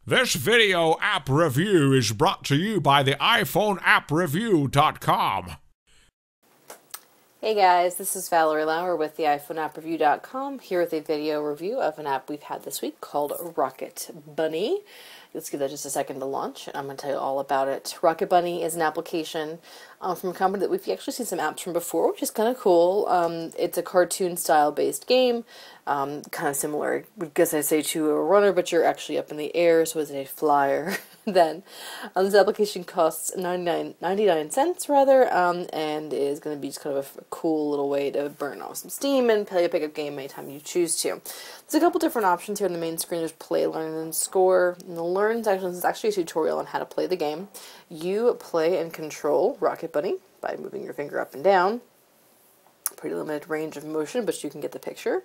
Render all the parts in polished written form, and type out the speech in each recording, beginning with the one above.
This video app review is brought to you by the iPhoneAppReview.com. Hey guys, this is Valerie Lauer with the iPhoneAppReview.com, here with a video review of an app we've had this week called Rocket Bunny. Let's give that just a second to launch, and I'm going to tell you all about it. Rocket Bunny is an application from a company that we've actually seen some apps from before, which is kind of cool. It's a cartoon-style based game, kind of similar, I guess I'd say, to a runner, but you're actually up in the air, so it's a flyer. Then this application costs 99 cents rather, and is going to be just kind of a cool little way to burn off some steam and play a pickup game anytime you choose to. There's a couple different options here on the main screen. There's play, learn, and score. In the learn section is actually a tutorial on how to play the game. You play and control Rocket Bunny by moving your finger up and down. Pretty limited range of motion, but you can get the picture.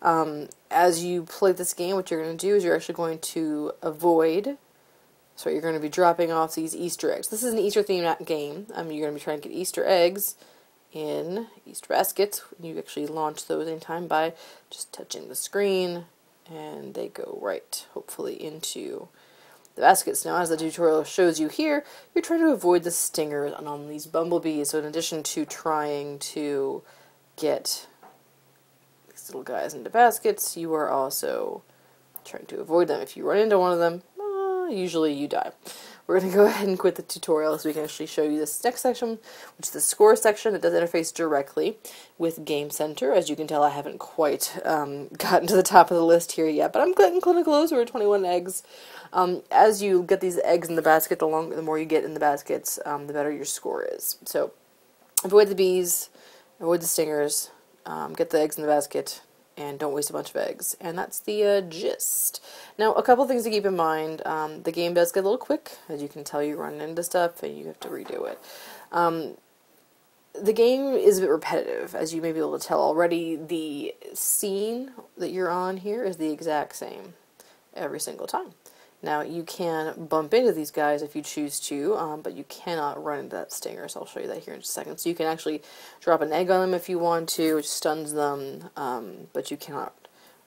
As you play this game, what you're going to do is you're actually going to avoid. So you're going to be dropping off these Easter eggs. This is an Easter-themed game. You're going to be trying to get Easter eggs in Easter baskets. You actually launch those anytime by just touching the screen, and they go right, hopefully, into the baskets. Now, as the tutorial shows you here, you're trying to avoid the stingers on these bumblebees. So in addition to trying to get these little guys into baskets, you are also trying to avoid them. If you run into one of them, usually you die. We're going to go ahead and quit the tutorial so we can actually show you this next section, which is the score section. It does interface directly with Game Center. As you can tell, I haven't quite gotten to the top of the list here yet, but I'm getting close. We're at 21 eggs. As you get these eggs in the basket, the more you get in the baskets, the better your score is. So avoid the bees, avoid the stingers, get the eggs in the basket, and don't waste a bunch of eggs. And that's the gist. Now, a couple things to keep in mind. The game does get a little quick. As you can tell, you run into stuff and you have to redo it. The game is a bit repetitive. As you may be able to tell already, the scene that you're on here is the exact same every single time. Now, you can bump into these guys if you choose to, but you cannot run into that stinger, so I'll show you that here in just a second. So you can actually drop an egg on them if you want to, which stuns them, but you cannot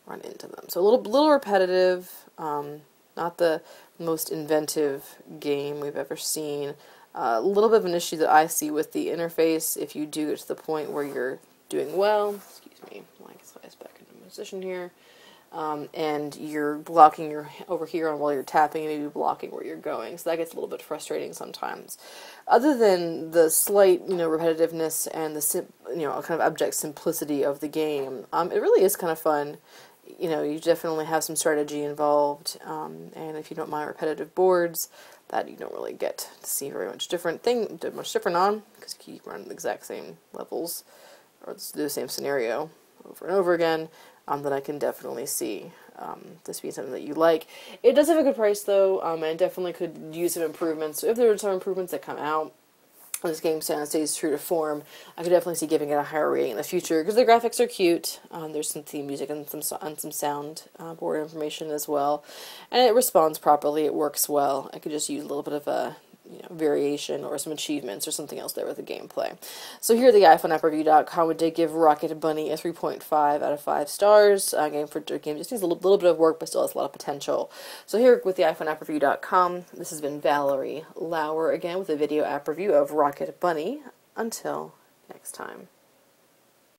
run into them. So a little repetitive, not the most inventive game we've ever seen. A little bit of an issue that I see with the interface if you do get to the point where you're doing well. Excuse me, I can slice back into my position here. And you're blocking over here while you're tapping, and maybe blocking where you're going, so that gets a little bit frustrating sometimes. Other than the slight, repetitiveness and the kind of abject simplicity of the game, it really is kind of fun. You definitely have some strategy involved, and if you don't mind repetitive boards, that you don't really get to see very much different on, because you keep running the exact same levels or the same scenario over and over again. That I can definitely see this being something that you like. It does have a good price though, and definitely could use some improvements. So if there are some improvements that come out, this game stays true to form, I could definitely see giving it a higher rating in the future, because the graphics are cute. There's some theme music and some sound board information as well, and it responds properly. It works well. I could just use a little bit of a variation or some achievements or something else there with the gameplay. So here at the iPhoneAppReview.com, we did give Rocket Bunny a 3.5 out of 5 stars. Game just needs a little bit of work, but still has a lot of potential. So here with the iPhoneAppReview.com, this has been Valerie Lauer again with a video app review of Rocket Bunny. Until next time.